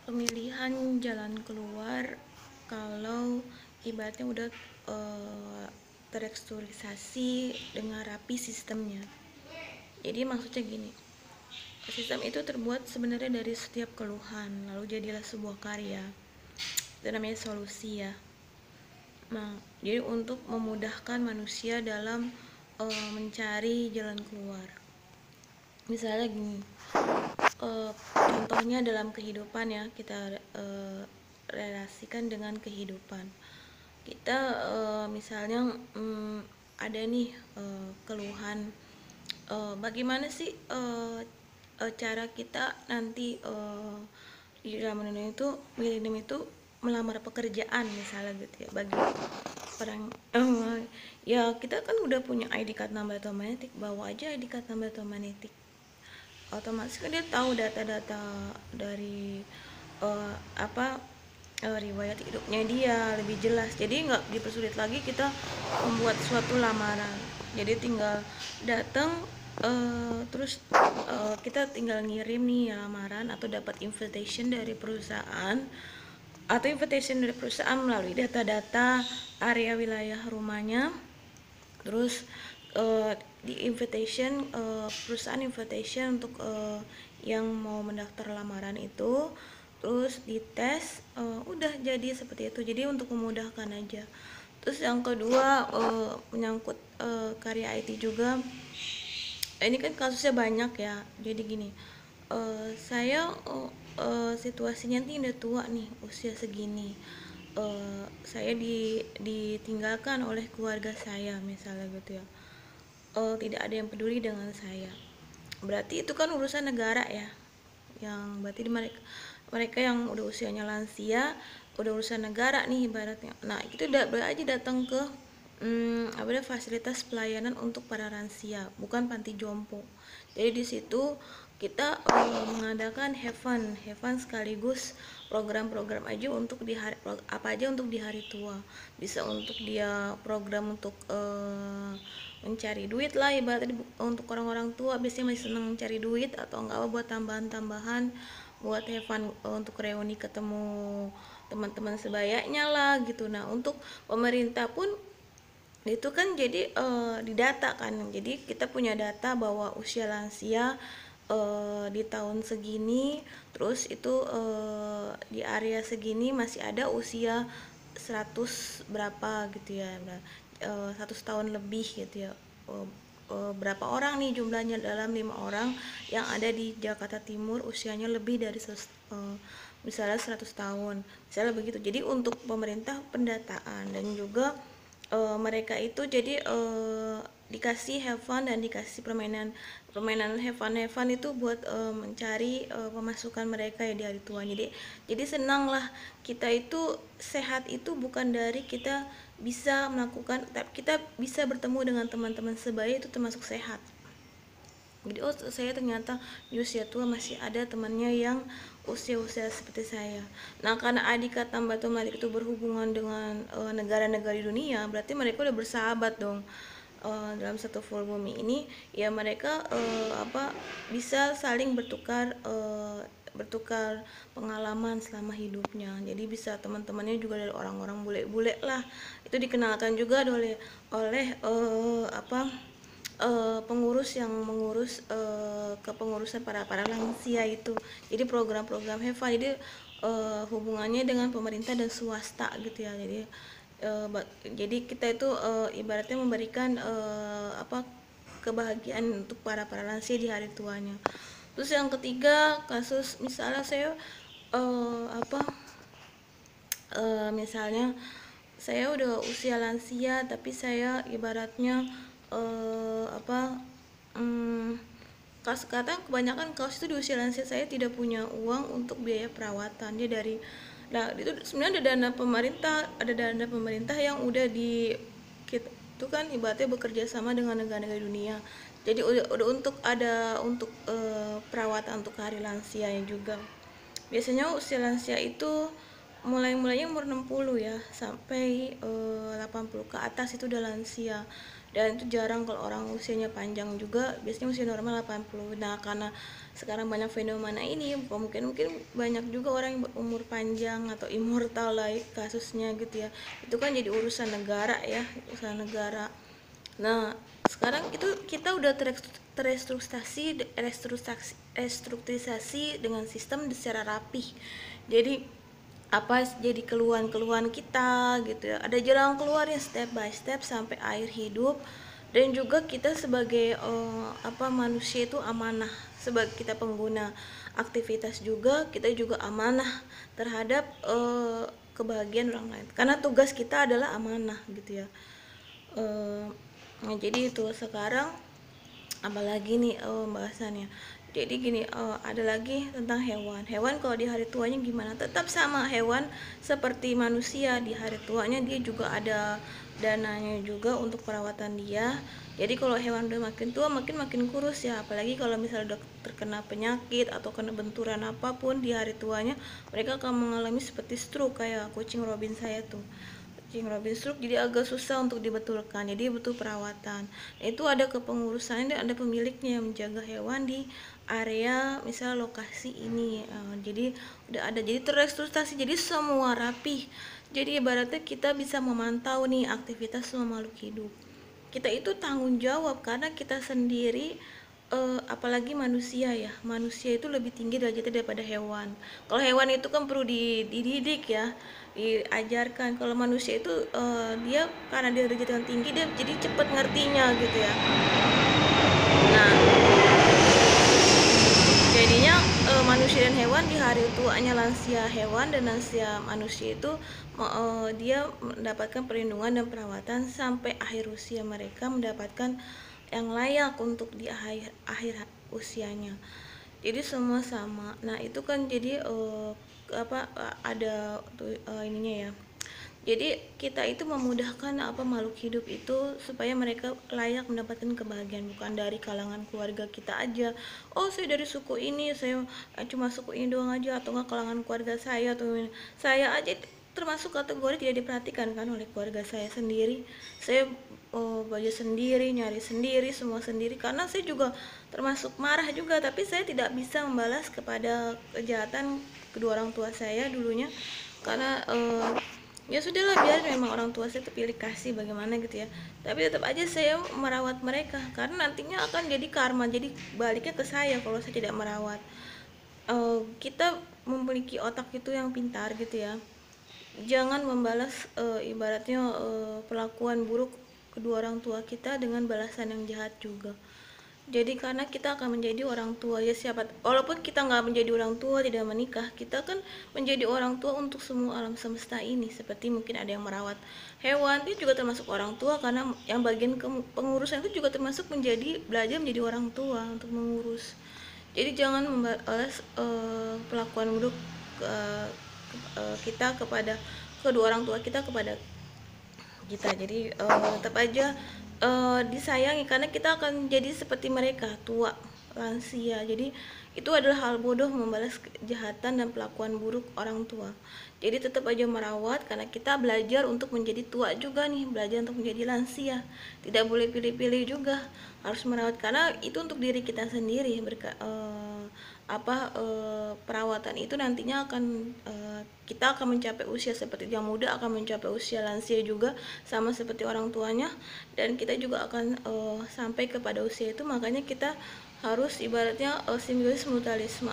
pemilihan jalan keluar kalau ibaratnya udah terekstrukturisasi dengan rapi sistemnya. Jadi maksudnya gini, sistem itu terbuat sebenarnya dari setiap keluhan, lalu jadilah sebuah karya. Itu namanya solusi ya. Nah, jadi untuk memudahkan manusia dalam mencari jalan keluar. Misalnya gini, contohnya dalam kehidupan ya, kita relasikan dengan kehidupan kita. Misalnya ada nih keluhan, bagaimana sih cara kita nanti di dalam milenium itu melamar pekerjaan misalnya gitu ya, bagi orang ya kita kan udah punya ID card number otomatis, bawa aja ID card number otomatis, otomatis kan dia tahu data-data dari uh, apa riwayat hidupnya dia lebih jelas, jadi nggak dipersulit lagi kita membuat suatu lamaran. Jadi tinggal datang, terus kita tinggal ngirim nih lamaran atau dapat invitation dari perusahaan melalui data-data area wilayah rumahnya. Terus di invitation, perusahaan invitation untuk yang mau mendaftar lamaran itu, terus dites, udah jadi seperti itu. Jadi untuk memudahkan aja. Terus yang kedua, menyangkut karya IT juga. Ini kan kasusnya banyak ya. Jadi gini, saya situasinya nih udah tua nih, usia segini. Saya ditinggalkan oleh keluarga saya misalnya gitu ya. Tidak ada yang peduli dengan saya. Berarti itu kan urusan negara ya. Yang berarti mereka mereka yang udah usianya lansia, udah urusan negara nih ibaratnya. Nah, itu udah aja datang ke ada fasilitas pelayanan untuk para lansia, bukan panti jompo. Jadi di situ kita mengadakan have fun sekaligus program-program aja untuk di hari, apa aja untuk di hari tua. Bisa untuk dia program untuk mencari duit lah ibaratnya, untuk orang-orang tua biasanya masih senang mencari duit, atau enggak buat tambahan-tambahan, buat have fun, untuk reuni ketemu teman-teman sebayanya lah gitu. Nah, untuk pemerintah pun itu kan jadi didata kan, jadi kita punya data bahwa usia lansia di tahun segini, terus itu di area segini masih ada usia 100 berapa gitu ya, 100 tahun lebih gitu ya. Berapa orang nih jumlahnya dalam 5 orang yang ada di Jakarta Timur usianya lebih dari misalnya 100 tahun misalnya begitu. Jadi untuk pemerintah pendataan, dan juga mereka itu jadi dikasih have fun dan dikasih permainan have fun itu buat mencari pemasukan mereka ya di hari tua. Jadi senang lah, kita itu sehat itu bukan dari kita bisa melakukan, tapi kita bisa bertemu dengan teman-teman sebaya, itu termasuk sehat. Jadi saya ternyata di usia tua masih ada temannya yang usia-usia seperti saya. Nah, karena adik kata Mbak Tomalik itu berhubungan dengan negara-negara di dunia, berarti mereka udah bersahabat dong. Dalam satu full bumi ini ya, mereka bisa saling bertukar pengalaman selama hidupnya. Jadi bisa teman-temannya juga dari orang-orang bule-bule lah, itu dikenalkan juga oleh pengurus yang mengurus kepengurusan para lansia itu. Jadi program-program HEVA, jadi hubungannya dengan pemerintah dan swasta gitu ya. Jadi kita itu ibaratnya memberikan kebahagiaan untuk para lansia di hari tuanya. Terus yang ketiga, kasus misalnya saya misalnya saya udah usia lansia, tapi saya ibaratnya eh, apa kadang kebanyakan kasus itu di usia lansia saya tidak punya uang untuk biaya perawatan. Dia dari, nah itu sebenarnya ada dana pemerintah yang udah di kita itu kan ibaratnya bekerja sama dengan negara-negara dunia. Jadi udah untuk perawatan untuk hari lansia yang juga. Biasanya usia lansia itu mulainya umur 60 ya, sampai 80 ke atas itu udah lansia. dan itu jarang kalau orang usianya panjang juga, biasanya usia normal 80. Nah, karena sekarang banyak fenomena ini, mungkin banyak juga orang yang berumur panjang atau immortal lah kasusnya gitu ya. Itu kan jadi urusan negara ya, urusan negara. Nah, sekarang itu kita udah restrukturisasi dengan sistem secara rapih. Jadi jadi keluhan-keluhan kita gitu ya. Ada jalan keluarnya step by step sampai akhir hidup. Dan juga kita sebagai manusia itu amanah, sebagai kita pengguna aktivitas juga kita juga amanah terhadap kebahagiaan orang lain. Karena tugas kita adalah amanah gitu ya. Nah, jadi itu sekarang apalagi nih bahasannya. Jadi gini, ada lagi tentang hewan. Hewan kalau di hari tuanya gimana? Tetap sama, hewan seperti manusia di hari tuanya dia juga ada dananya juga untuk perawatan dia. Jadi kalau hewan udah makin tua makin kurus ya, apalagi kalau misalnya udah terkena penyakit atau kena benturan apapun di hari tuanya, mereka akan mengalami seperti stroke kayak kucing Robin saya tuh. Kucing Robin stroke jadi agak susah untuk dibetulkan, jadi butuh perawatan. Itu ada kepengurusan dan ada pemiliknya yang menjaga hewan di area misal lokasi ini. Jadi udah ada, jadi terrestrukturisasi, jadi semua rapih. Jadi ibaratnya kita bisa memantau nih aktivitas semua makhluk hidup. Kita itu tanggung jawab karena kita sendiri, apalagi manusia ya, manusia itu lebih tinggi derajatnya daripada hewan. Kalau hewan itu kan perlu dididik ya, diajarkan. Kalau manusia itu dia karena dia derajatnya tinggi, dia jadi cepat ngertinya gitu ya. Nah, jadinya manusia dan hewan di hari tuanya lansia hewan dan lansia manusia itu dia mendapatkan perlindungan dan perawatan sampai akhir usia mereka mendapatkan yang layak untuk di akhir usianya. Jadi semua sama. Nah, itu kan jadi ada ininya ya. Jadi kita itu memudahkan makhluk hidup itu supaya mereka layak mendapatkan kebahagiaan, bukan dari kalangan keluarga kita aja. Oh, saya dari suku ini, saya cuma suku ini doang aja, atau enggak kalangan keluarga saya, atau saya aja termasuk kategori tidak diperhatikan kan oleh keluarga saya sendiri. Saya belajar sendiri, nyari sendiri, semua sendiri, karena saya juga termasuk marah juga, tapi saya tidak bisa membalas kepada kejahatan kedua orang tua saya dulunya, karena ya sudahlah, biar memang orang tua saya pilih kasih bagaimana gitu ya, tapi tetap aja saya merawat mereka karena nantinya akan jadi karma, jadi baliknya ke saya kalau saya tidak merawat. Kita memiliki otak itu yang pintar gitu ya, jangan membalas ibaratnya perlakuan buruk kedua orang tua kita dengan balasan yang jahat juga. Jadi karena kita akan menjadi orang tua ya, siapa walaupun kita nggak menjadi orang tua, tidak menikah, kita kan menjadi orang tua untuk semua alam semesta ini. Seperti mungkin ada yang merawat hewan, itu juga termasuk orang tua, karena yang bagian pengurusan itu juga termasuk belajar menjadi orang tua untuk mengurus. Jadi jangan membalas perlakuan buruk kita kepada kedua orang tua kita kepada kita. Jadi tetap aja disayangi, karena kita akan jadi seperti mereka tua lansia. Jadi itu adalah hal bodoh membalas kejahatan dan perlakuan buruk orang tua. Jadi tetap aja merawat, karena kita belajar untuk menjadi tua juga nih, belajar untuk menjadi lansia. Tidak boleh pilih-pilih juga, harus merawat karena itu untuk diri kita sendiri. Perawatan itu nantinya akan kita akan mencapai usia seperti yang muda, akan mencapai usia lansia juga sama seperti orang tuanya, dan kita juga akan sampai kepada usia itu. Makanya kita harus ibaratnya simbiosis mutualisme.